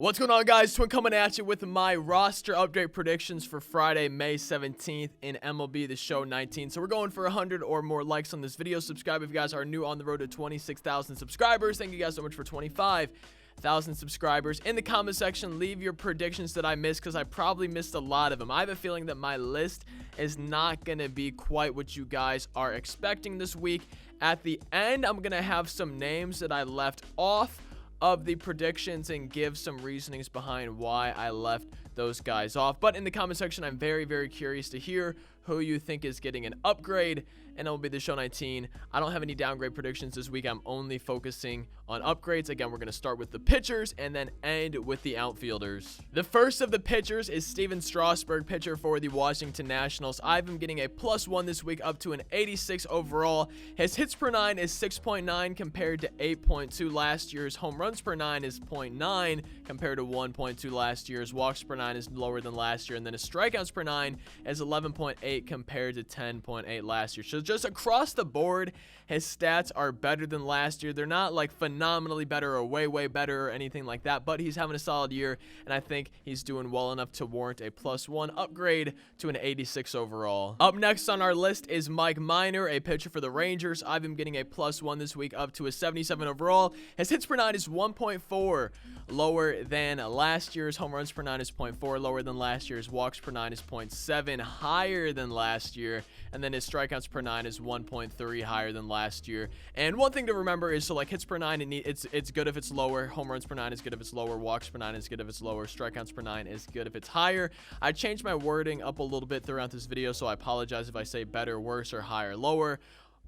What's going on, guys? Twin coming at you with my roster update predictions for Friday, May 17th in MLB The Show 19. So we're going for 100 or more likes on this video. Subscribe if you guys are new on the road to 26,000 subscribers. Thank you guys so much for 25,000 subscribers. In the comment section, leave your predictions that I missed, because I probably missed a lot of them. I have a feeling that my list is not going to be quite what you guys are expecting this week. At the end, I'm going to have some names that I left off of the predictions and give some reasonings behind why I left those guys off. But in the comment section, I'm very curious to hear who you think is getting an upgrade and MLB The Show 19. I don't have any downgrade predictions this week. I'm only focusing on upgrades. Again, we're going to start with the pitchers and then end with the outfielders. The first of the pitchers is Steven Strasberg, pitcher for the Washington Nationals. I've been getting a +1 this week, up to an 86 overall. His hits per 9 is 6.9 compared to 8.2 last year's. Home runs per 9 is 0.9 compared to 1.2 last year's. Walks per 9 is lower than last year, and then his strikeouts per 9 is 11.8 compared to 10.8 last year. So just across the board, his stats are better than last year. They're not like phenomenally better or way better or anything like that, but he's having a solid year, and I think he's doing well enough to warrant a +1 upgrade to an 86 overall. Up next on our list is Mike Minor, a pitcher for the Rangers. I've been getting a +1 this week, up to a 77 overall. His hits per 9 is 1.4 lower than last year's. Home runs per 9 is 0.4 lower than last year's. Walks per 9 is 0.7 higher than last year, and then his strikeouts per 9 is 1.3 higher than last year. And one thing to remember is, so like hits per 9, it's good if it's lower. Home runs per 9 is good if it's lower. Walks per 9 is good if it's lower. Strikeouts per 9 is good if it's higher. I changed my wording up a little bit throughout this video, so I apologize if I say better, worse, or higher, lower.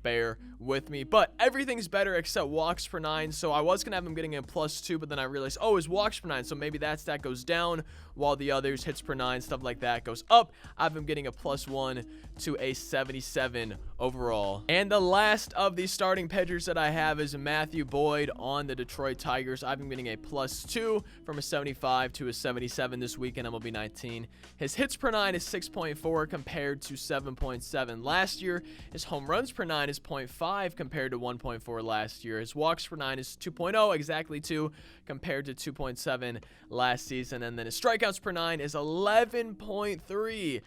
Bear with me, but everything's better except walks per 9. So I was gonna have him getting a +2, but then I realized, oh, his walks per 9, so maybe that stat goes down while the others, hits per 9, stuff like that, goes up. I've been getting a +1 to a 77 overall. And the last of the starting pitchers that I have is Matthew Boyd on the Detroit Tigers. I've been getting a +2 from a 75 to a 77 this week in MLB 19. His hits per 9 is 6.4 compared to 7.7 last year. His home runs per 9 is 0.5 compared to 1.4 last year. His walks per 9 is 2.0, exactly 2, compared to 2.7 last season. And then his strikeouts per 9 is 11.3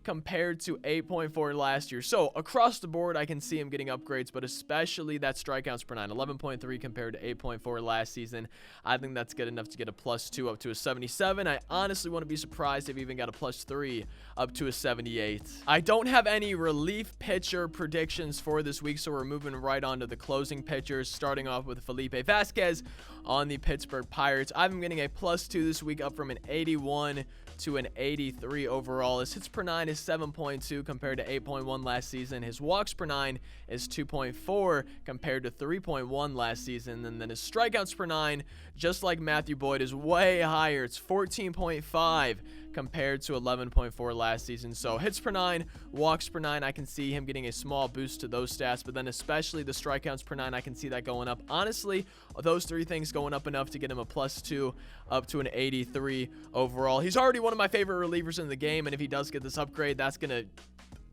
compared to 8.4 last year. So across the board, I can see him getting upgrades, but especially that strikeouts per 9, 11.3 compared to 8.4 last season. I think that's good enough to get a +2 up to a 77. I honestly wouldn't be surprised if he even got a +3 up to a 78. I don't have any relief pitcher predictions for this week, so we're moving right on to the closing pitchers, starting off with Felipe Vasquez on the Pittsburgh Pirates. I've been getting a +2 this week, up from an 81 to an 83 overall. His hits per 9 is 7.2 compared to 8.1 last season. His walks per 9 is 2.4 compared to 3.1 last season. And then his strikeouts per 9, just like Matthew Boyd, is way higher. It's 14.5 compared to 11.4 last season. So hits per 9, walks per 9, I can see him getting a small boost to those stats, but then especially the strikeouts per 9, I can see that going up. Honestly, those three things going up enough to get him a +2 up to an 83 overall. He's already one of my favorite relievers in the game, and if he does get this upgrade, that's gonna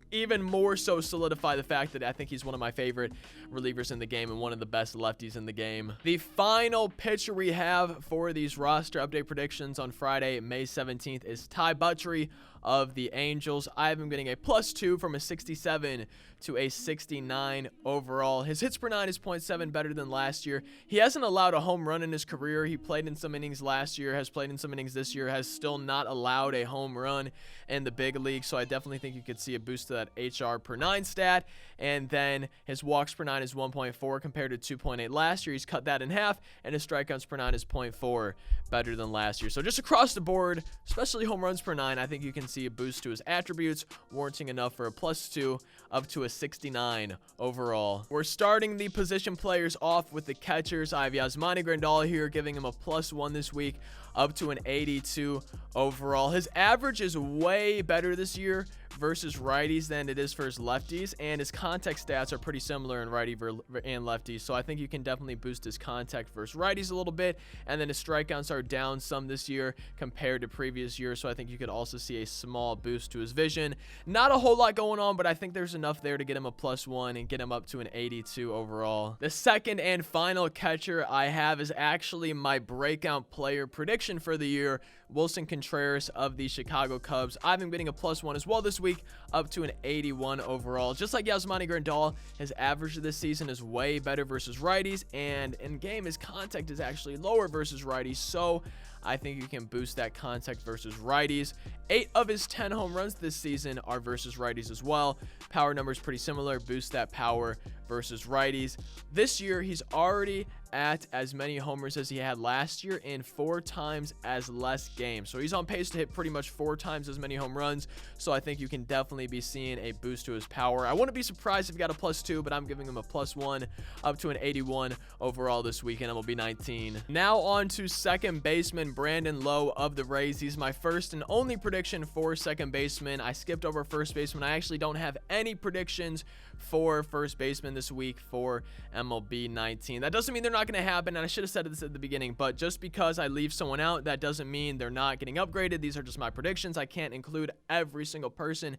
even more so solidify the fact that I think he's one of my favorite relievers in the game and one of the best lefties in the game. The final pitcher we have for these roster update predictions on Friday, May 17th, is Buttrey of the Angels. I've been getting a +2 from a 67 to a 69 overall. His hits per 9 is 0.7 better than last year. He hasn't allowed a home run in his career. He played in some innings last year, has played in some innings this year, has still not allowed a home run in the big league. So I definitely think you could see a boost to that HR per 9 stat. And then his walks per 9 is 1.4 compared to 2.8 last year. He's cut that in half, and his strikeouts per 9 is 0.4 better than last year. So just across the board, especially home runs per 9, I think you can see a boost to his attributes, warranting enough for a +2 up to a 69 overall. We're starting the position players off with the catchers. I have Yasmani Grandal here, giving him a +1 this week, up to an 82 overall. His average is way better this year versus righties than it is versus lefties, and his contact stats are pretty similar in righty and lefties, so I think you can definitely boost his contact versus righties a little bit. And then his strikeouts are down some this year compared to previous years, so I think you could also see a small boost to his vision. Not a whole lot going on, but I think there's enough there to get him a +1 and get him up to an 82 overall. The second and final catcher I have is actually my breakout player prediction for the year, Willson Contreras of the Chicago Cubs. I've been getting a +1 as well this week, up to an 81 overall. Just like Yasmani Grandal, his average this season is way better versus righties, and in game his contact is actually lower versus righties, so I think you can boost that contact versus righties. 8 of his 10 home runs this season are versus righties as well. Power numbers pretty similar. Boost that power versus righties. This year, he's already at as many homers as he had last year in 4 times as less games. So he's on pace to hit pretty much 4 times as many home runs. So I think you can definitely be seeing a boost to his power. I wouldn't be surprised if he got a +2, but I'm giving him a +1 up to an 81 overall this weekend. MLB 19. Now on to second baseman Brandon Lowe of the Rays. He's my first and only prediction for second baseman. I skipped over first baseman. I actually don't have any predictions for first baseman this week for MLB 19. That doesn't mean they're not going to happen, and I should have said this at the beginning, but just because I leave someone out, that doesn't mean they're not getting upgraded. These are just my predictions. I can't include every single person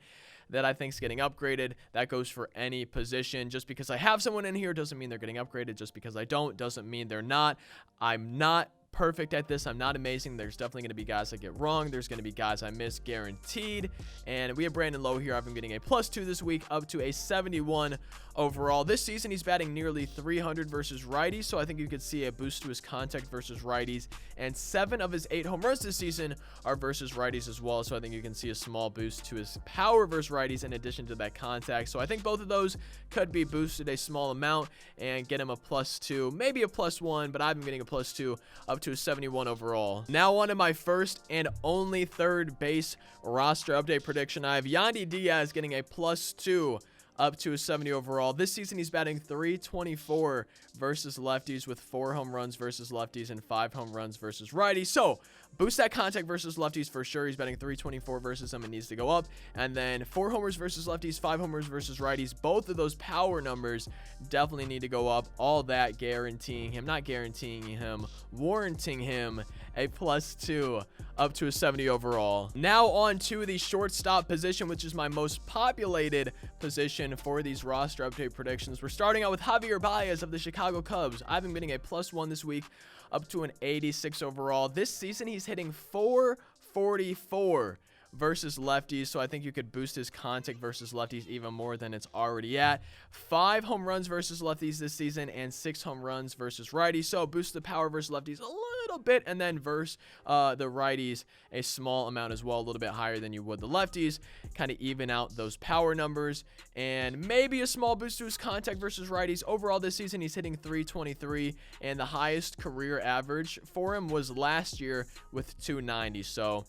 that I think is getting upgraded. That goes for any position. Just because I have someone in here doesn't mean they're getting upgraded. Just because I don't doesn't mean they're not. I'm not perfect at this. I'm not amazing. There's definitely going to be guys that get wrong. There's going to be guys I miss guaranteed. And we have Brandon Lowe here. I've been getting a +2 this week, up to a 71 overall. This season, he's batting nearly 300 versus righties, so I think you could see a boost to his contact versus righties. And 7 of his 8 home runs this season are versus righties as well, so I think you can see a small boost to his power versus righties in addition to that contact. So I think both of those could be boosted a small amount and get him a +2, maybe a +1, but I've been getting a +2 up to a 71 overall. Now on to my first and only third base roster update prediction. I have Yandy Diaz getting a +2 up to a 70 overall. This season, he's batting .324 versus lefties with 4 home runs versus lefties and 5 home runs versus righties. So boost that contact versus lefties for sure. He's batting .324 versus them. It needs to go up. And then 4 homers versus lefties, 5 homers versus righties. Both of those power numbers definitely need to go up. All that guaranteeing him, not guaranteeing him, warranting him a +2 up to a 70 overall. Now on to the shortstop position, which is my most populated position for these roster update predictions. We're starting out with Javier Baez of the Chicago Cubs. I've been getting a +1 this week, up to an 86 overall. This season, he's hitting .444 versus lefties, so I think you could boost his contact versus lefties even more than it's already at. 5 home runs versus lefties this season and 6 home runs versus righties, so boost the power versus lefties a little bit, and then versus the righties a small amount as well, a little bit higher than you would the lefties, kind of even out those power numbers, and maybe a small boost to his contact versus righties. Overall this season, he's hitting .323, and the highest career average for him was last year with .290, so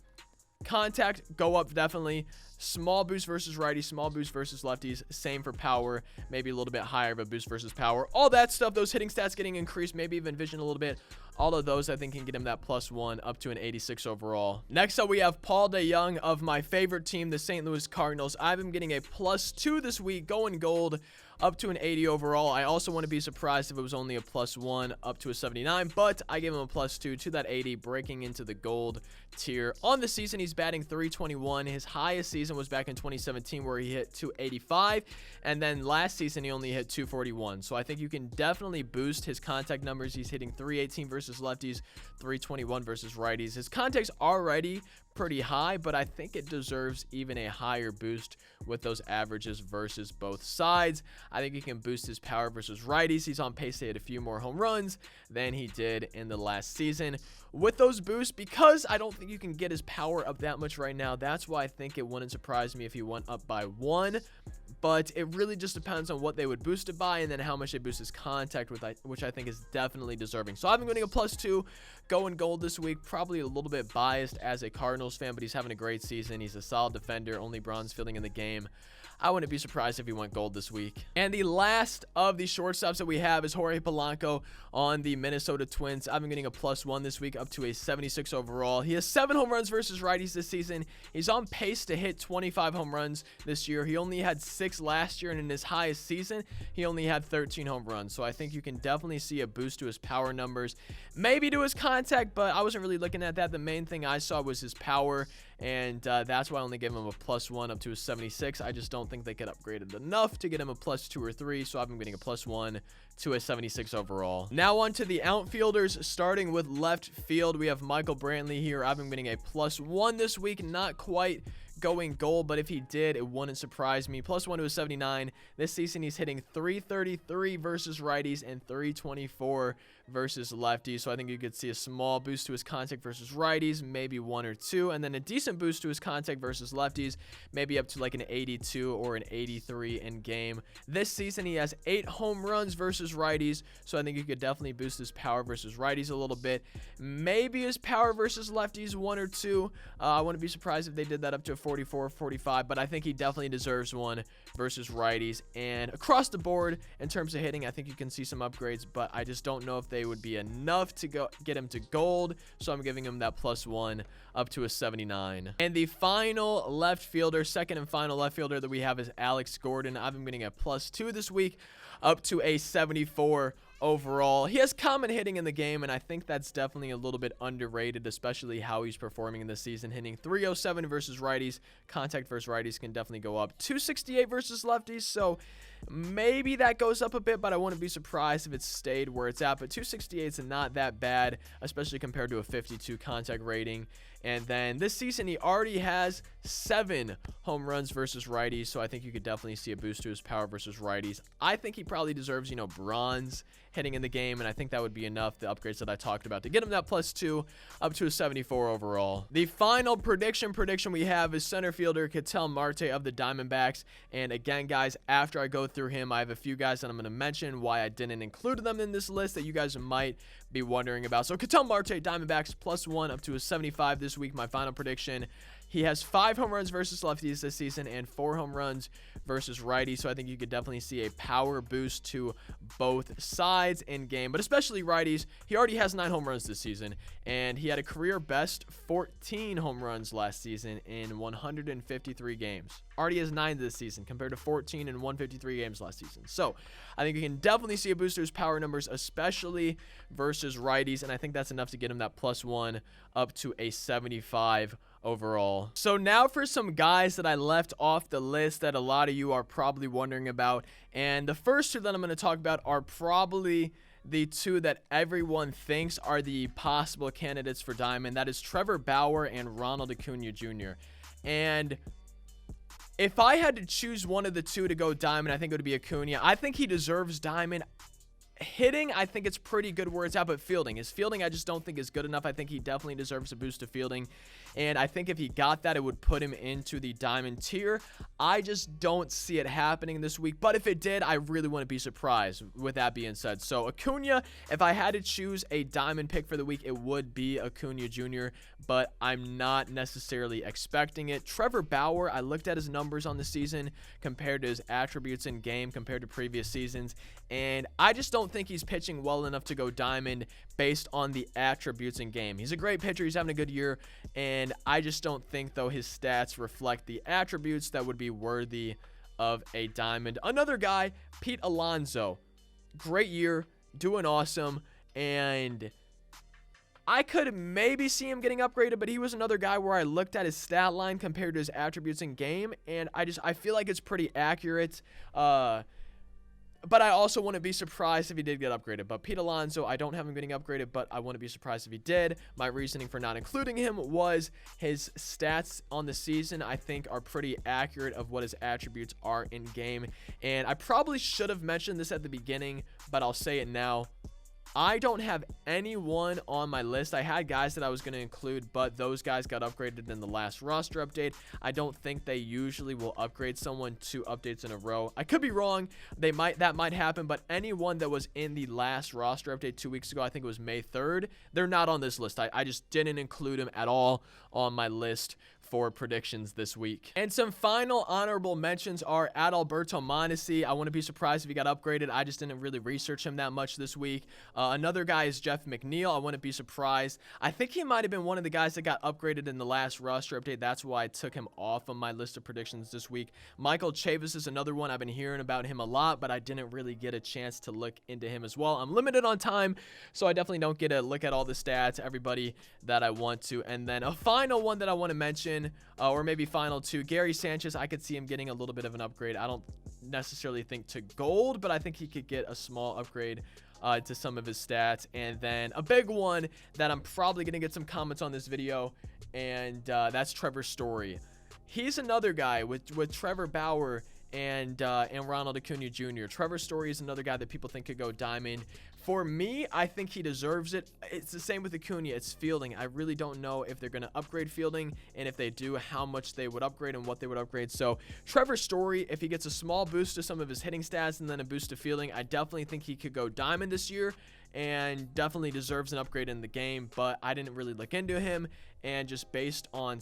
contact go up definitely. Small boost versus righties, small boost versus lefties, same for power, maybe a little bit higher of a boost versus power. All that stuff, those hitting stats getting increased, maybe even vision a little bit. All of those I think can get him that +1 up to an 86 overall. Next up, we have Paul DeJong of my favorite team, the St. Louis Cardinals. I've been getting a +2 this week, going gold, up to an 80 overall. I also wouldn't be surprised if it was only a +1 up to a 79, but I gave him a +2 to that 80, breaking into the gold tier. On the season, he's batting .321. His highest season was back in 2017 where he hit .285, and then last season he only hit .241. So I think you can definitely boost his contact numbers. He's hitting .318 versus lefties, .321 versus righties. His contact's already pretty high, but I think it deserves even a higher boost with those averages versus both sides. I think he can boost his power versus righties. He's on pace to hit a few more home runs than he did in the last season. With those boosts, because I don't think you can get his power up that much right now, that's why I think it wouldn't surprise me if he went up by 1. but it really just depends on what they would boost it by and then how much they boost his contact with, which I think is definitely deserving. So I've been getting a +2 going gold this week. Probably a little bit biased as a Cardinals fan, but he's having a great season. He's a solid defender, only bronze fielding in the game. I wouldn't be surprised if he went gold this week. And the last of the shortstops that we have is Jorge Polanco on the Minnesota Twins. I've been getting a +1 this week, up to a 76 overall. He has 7 home runs versus righties this season. He's on pace to hit 25 home runs this year. He only had 6 last year, and in his highest season, he only had 13 home runs. So I think you can definitely see a boost to his power numbers, maybe to his contact, but I wasn't really looking at that. The main thing I saw was his power, and that's why I only gave him a +1 up to a 76. I just don't think they could upgrade it enough to get him a +2 or 3, so I've been getting a +1 to a 76 overall. Now on to the outfielders, starting with left field. We have Michael Brantley here. I've been getting a +1 this week, not quite going gold, but if he did, it wouldn't surprise me. +1 to a 79. This season, he's hitting 333 versus righties and 324 versus lefties. So I think you could see a small boost to his contact versus righties, maybe 1 or 2, and then a decent boost to his contact versus lefties, maybe up to like an 82 or an 83 in game. This season, he has 8 home runs versus righties, so I think you could definitely boost his power versus righties a little bit. Maybe his power versus lefties 1 or 2. I wouldn't be surprised if they did that up to a 44, 45, but I think he definitely deserves 1 versus righties. And across the board, in terms of hitting, I think you can see some upgrades, but I just don't know if they would be enough to get him to gold, so I'm giving him that +1 up to a 79. And the final left fielder, second and final left fielder that we have is Alex Gordon. I've been getting a +2 this week, up to a 74 overall. He has common hitting in the game, and I think that's definitely a little bit underrated, especially how he's performing in this season. Hitting 307 versus righties, contact versus righties can definitely go up. 268 versus lefties, so maybe that goes up a bit, but I wouldn't be surprised if it stayed where it's at. But 268 is not that bad, especially compared to a 52 contact rating. And then this season, he already has 7 home runs versus righties, so I think you could definitely see a boost to his power versus righties. I think he probably deserves, bronze hitting in the game, and I think that would be enough, the upgrades that I talked about, to get him that +2 up to a 74 overall. The final prediction we have is center fielder Ketel Marte of the Diamondbacks. And again, guys, after I go through him, I have a few guys that I'm going to mention why I didn't include them in this list that you guys might be wondering about. So Ketel Marte, Diamondbacks, +1 up to a 75 this week. My final prediction: he has 5 home runs versus lefties this season and 4 home runs versus righties. So I think you could definitely see a power boost to both sides in game, but especially righties. He already has 9 home runs this season, and he had a career best 14 home runs last season in 153 games. Already has 9 this season compared to 14 in 153 games last season. So I think you can definitely see a boost to his power numbers, especially versus righties, and I think that's enough to get him that +1 up to a 75 overall. So now for some guys that I left off the list that a lot of you are probably wondering about, and the first 2 that I'm going to talk about are probably the 2 that everyone thinks are the possible candidates for Diamond. That is Trevor Bauer and Ronald Acuna Jr. And if I had to choose one of the 2 to go Diamond, I think it would be Acuna. I think he deserves Diamond. Hitting, I think it's pretty good where it's at, but his fielding I just don't think is good enough. I think he definitely deserves a boost to fielding, and I think if he got that, it would put him into the Diamond tier. I just don't see it happening this week, but if it did, I really wouldn't be surprised with that being said. So Acuna, if I had to choose a Diamond pick for the week, it would be Acuna Jr., but I'm not necessarily expecting it. Trevor Bauer, I looked at his numbers on the season compared to his attributes in game compared to previous seasons, and I just don't think he's pitching well enough to go Diamond based on the attributes in game. He's a great pitcher. He's having a good year, and I just don't think, though, his stats reflect the attributes that would be worthy of a Diamond. Another guy, Pete Alonso. Great year, doing awesome, and I could maybe see him getting upgraded, but he was another guy where I looked at his stat line compared to his attributes in game, and I feel like it's pretty accurate. But I also wouldn't be surprised if he did get upgraded. But Pete Alonso, I don't have him getting upgraded, but I wouldn't be surprised if he did. My reasoning for not including him was his stats on the season, I think, are pretty accurate of what his attributes are in game. And I probably should have mentioned this at the beginning, but I'll say it now. I don't have anyone on my list. I had guys that I was going to include, but those guys got upgraded in the last roster update. I don't think they usually will upgrade someone 2 updates in a row. I could be wrong. That might happen, but anyone that was in the last roster update 2 weeks ago, I think it was May 3rd, they're not on this list. I just didn't include them at all on my list for predictions this week. And some final honorable mentions are Adalberto Mondesi. I wouldn't be surprised if he got upgraded. I just didn't really research him that much this week. Another guy is Jeff McNeil. I wouldn't be surprised. I think he might have been one of the guys that got upgraded in the last roster update. That's why I took him off of my list of predictions this week. Michael Chavis is another one. I've been hearing about him a lot, but I didn't really get a chance to look into him as well. I'm limited on time, so I definitely don't get to look at all the stats, everybody that I want to. And then a final one that I want to mention, or maybe final 2, Gary Sanchez. I could see him getting a little bit of an upgrade. I don't necessarily think to gold, but I think he could get a small upgrade to some of his stats. And then a big one that I'm probably going to get some comments on this video, and that's Trevor Story. He's another guy with Trevor Bauer and Ronald Acuna Jr. Trevor Story is another guy that people think could go diamond. For me, I think he deserves it. It's the same with Acuna. It's fielding. I really don't know if they're going to upgrade fielding, and if they do, how much they would upgrade and what they would upgrade. So Trevor Story, if he gets a small boost to some of his hitting stats and then a boost to fielding, I definitely think he could go diamond this year and definitely deserves an upgrade in the game. But I didn't really look into him, and just based on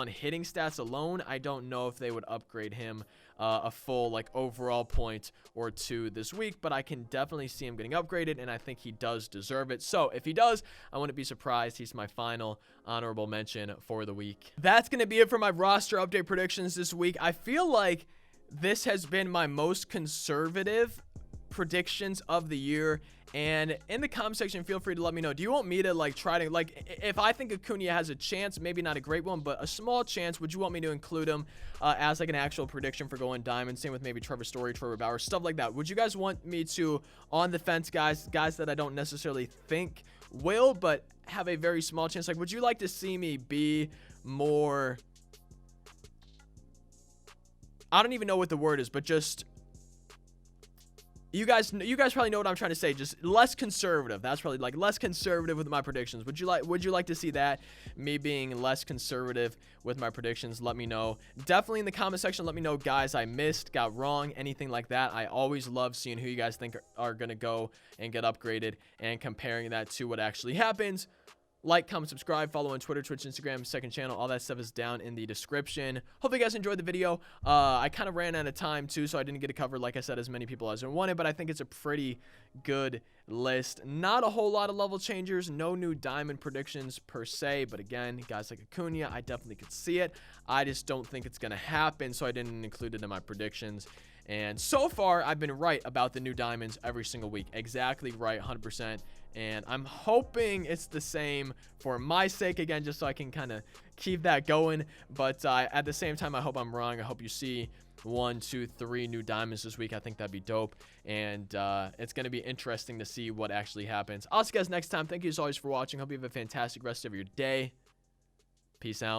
hitting stats alone, I don't know if they would upgrade him a full like overall point or 2 this week, but I can definitely see him getting upgraded, and I think he does deserve it. So if he does, I wouldn't be surprised. He's my final honorable mention for the week. That's going to be it for my roster update predictions this week. I feel like this has been my most conservative predictions of the year, and in the comment section, feel free to let me know, do you want me to like try to, like, if I think Acuna has a chance, maybe not a great one, but a small chance, would you want me to include him as like an actual prediction for going diamond? Same with maybe Trevor Story, Trevor Bauer, stuff like that. Would you guys want me to, on the fence guys that I don't necessarily think will, but have a very small chance? Like, would you like to see me be more, I don't even know what the word is, but just, you guys probably know what I'm trying to say. Just less conservative. That's probably like less conservative with my predictions. Would you like to see that, me being less conservative with my predictions? Let me know. Definitely in the comment section, let me know guys I missed, got wrong, anything like that. I always love seeing who you guys think are going to go and get upgraded and comparing that to what actually happens. Like, comment, subscribe, follow on Twitter, Twitch, Instagram, second channel. All that stuff is down in the description. Hopefully you guys enjoyed the video. I kind of ran out of time too, so I didn't get to cover, like I said, as many people as I wanted, but I think it's a pretty good list. Not a whole lot of level changers, no new diamond predictions per se, but again, guys like Acuna, I definitely could see it. I just don't think it's going to happen, so I didn't include it in my predictions. And so far, I've been right about the new diamonds every single week. Exactly right, 100%. And I'm hoping it's the same for my sake, again, just so I can kind of keep that going. But at the same time, I hope I'm wrong. I hope you see 1, 2, 3 new diamonds this week. I think that'd be dope. And it's going to be interesting to see what actually happens. I'll see you guys next time. Thank you as always for watching. Hope you have a fantastic rest of your day. Peace out.